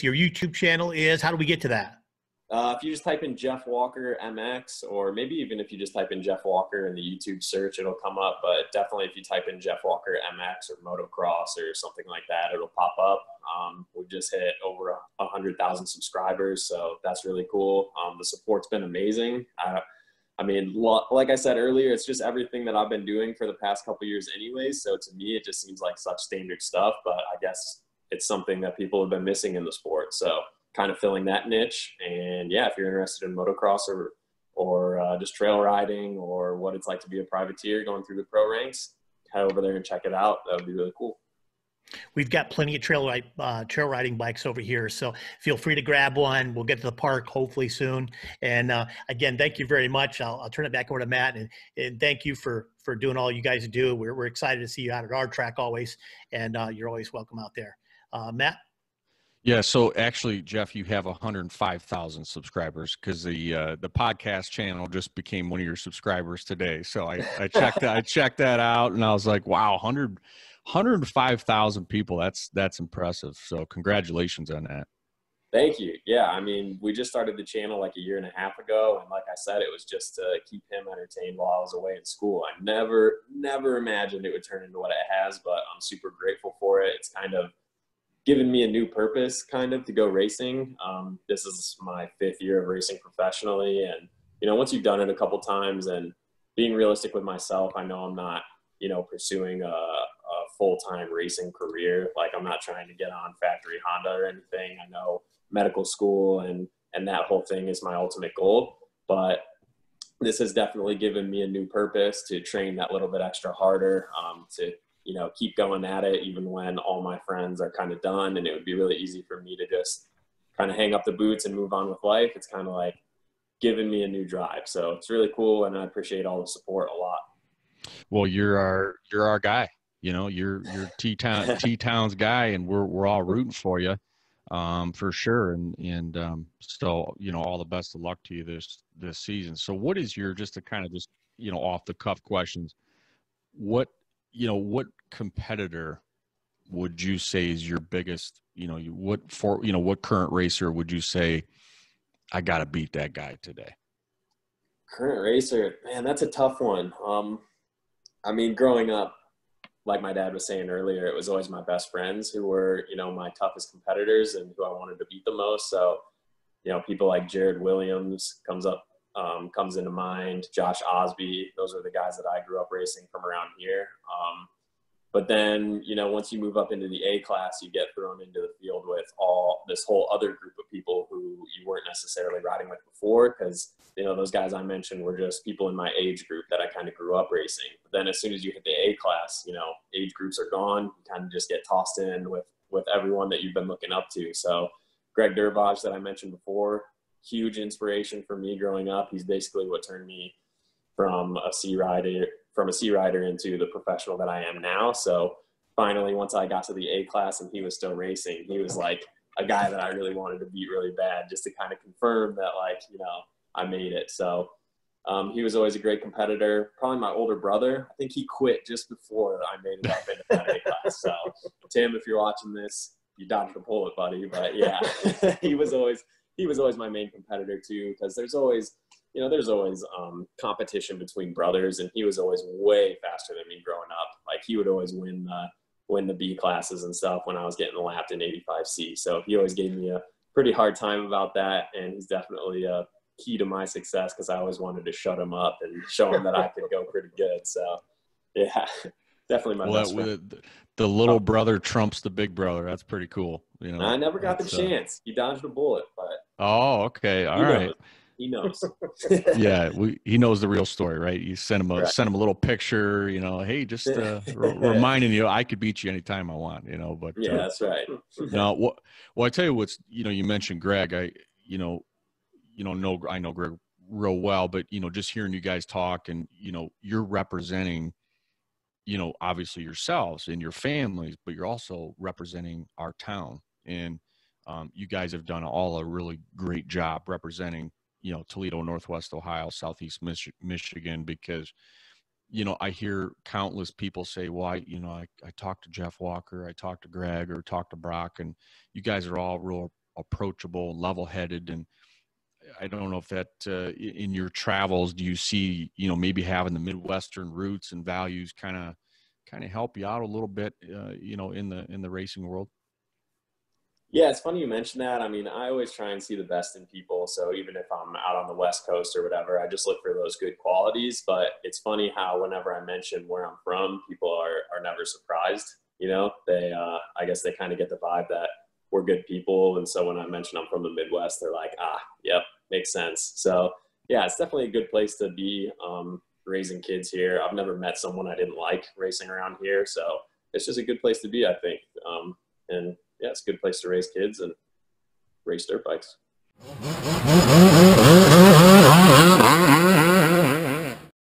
your YouTube channel is? How do we get to that? If you just type in Jeff Walker MX, or maybe even if you just type in Jeff Walker in the YouTube search, it'll come up. But definitely if you type in Jeff Walker MX or motocross or something like that, it'll pop up. We've just hit over 100,000 subscribers, so that's really cool. The support's been amazing. I mean, like I said earlier, it's just everything that I've been doing for the past couple of years anyways. So to me, it just seems like such standard stuff, but I guess it's something that people have been missing in the sport. So kind of filling that niche. And yeah, if you're interested in motocross or just trail riding or what it's like to be a privateer going through the pro ranks, head over there and check it out. That would be really cool. We've got plenty of trail riding bikes over here, so feel free to grab one. We'll get to the park hopefully soon. And again, thank you very much. I'll turn it back over to Matt, and thank you for doing all you guys do. We're excited to see you out at our track always, and you're always welcome out there. Matt? Yeah, so actually, Jeff, you have 105,000 subscribers because the podcast channel just became one of your subscribers today. So I checked that out, and I was like, wow, 105,000 people. That's impressive. So congratulations on that. Thank you. Yeah, I mean, we just started the channel like a year and a half ago, and like I said, it was just to keep him entertained while I was away in school. I never imagined it would turn into what it has, but I'm super grateful for it. It's kind of given me a new purpose kind of to go racing. This is my 5th year of racing professionally. And, you know, once you've done it a couple times and being realistic with myself, I know I'm not, you know, pursuing a full-time racing career. Like I'm not trying to get on factory Honda or anything. I know medical school and that whole thing is my ultimate goal, but this has definitely given me a new purpose to train that little bit extra harder, to, you know, keep going at it even when all my friends are kind of done, and it would be really easy for me to just kind of hang up the boots and move on with life. It's kind of like giving me a new drive. So it's really cool, and I appreciate all the support a lot. Well, you're our guy. You know, you're T-Town's guy, and we're all rooting for you, for sure. And so, you know, all the best of luck to you this season. So what is your, just to kind of just, you know, off the cuff questions, what competitor would you say is your biggest, you know, what current racer would you say, I got to beat that guy today? Current racer, man, that's a tough one. I mean, growing up, like my dad was saying earlier, it was always my best friends who were, you know, my toughest competitors and who I wanted to beat the most. So, you know, people like Jared Williams comes into mind, Josh Osby. Those are the guys that I grew up racing from around here. But then, you know, once you move up into the A class, you get thrown into the field with this whole other group of people who you weren't necessarily riding with before, because, you know, those guys I mentioned were just people in my age group that I kind of grew up racing. But then as soon as you hit the A class, you know, age groups are gone. You kind of just get tossed in with everyone that you've been looking up to. So Greg Durbach that I mentioned before, huge inspiration for me growing up. He's basically what turned me from a C rider into the professional that I am now. So finally, once I got to the A class and he was still racing, he was like a guy that I really wanted to beat really bad, just to kind of confirm that, like, you know, I made it. So he was always a great competitor. Probably my older brother. I think he quit just before I made it up into that A class. So Tim, if you're watching this, you dodged a bullet, buddy. But yeah, he was always my main competitor too, because there's always competition between brothers, and he was always way faster than me growing up. Like he would always win the B classes and stuff when I was getting lapped in 85C. So he always gave me a pretty hard time about that, and he's definitely a key to my success because I always wanted to shut him up and show him that I could go pretty good. So yeah, definitely my best friend. The little brother trumps the big brother. That's pretty cool. You know, I never got the chance. He dodged a bullet, but okay, all right. He knows. Yeah, he knows the real story, right? You send him a little picture, you know, hey, just reminding you, I could beat you anytime I want, you know. But yeah, that's right. No, well, I tell you what's, you know, you mentioned Greg. I know Greg real well, but you know, just hearing you guys talk, and you know, you're representing, you know, obviously yourselves and your families, but you're also representing our town, and you guys have done all a really great job representing, you know, Toledo, Northwest Ohio, Southeast Michigan, because, you know, I hear countless people say, well, I talked to Jeff Walker, I talked to Greg, or talked to Brock, and you guys are all real approachable, level-headed. And I don't know if that in your travels, do you see, you know, maybe having the Midwestern roots and values kind of help you out a little bit, you know, in the racing world? Yeah, it's funny you mentioned that. I mean, I always try and see the best in people. So even if I'm out on the West Coast or whatever, I just look for those good qualities. But it's funny how whenever I mention where I'm from, people are never surprised. You know, they I guess they kind of get the vibe that we're good people. And so when I mention I'm from the Midwest, they're like, yep, makes sense. So yeah, it's definitely a good place to be, raising kids here. I've never met someone I didn't like racing around here. So it's just a good place to be, I think. And yeah, it's a good place to raise kids and race dirt bikes.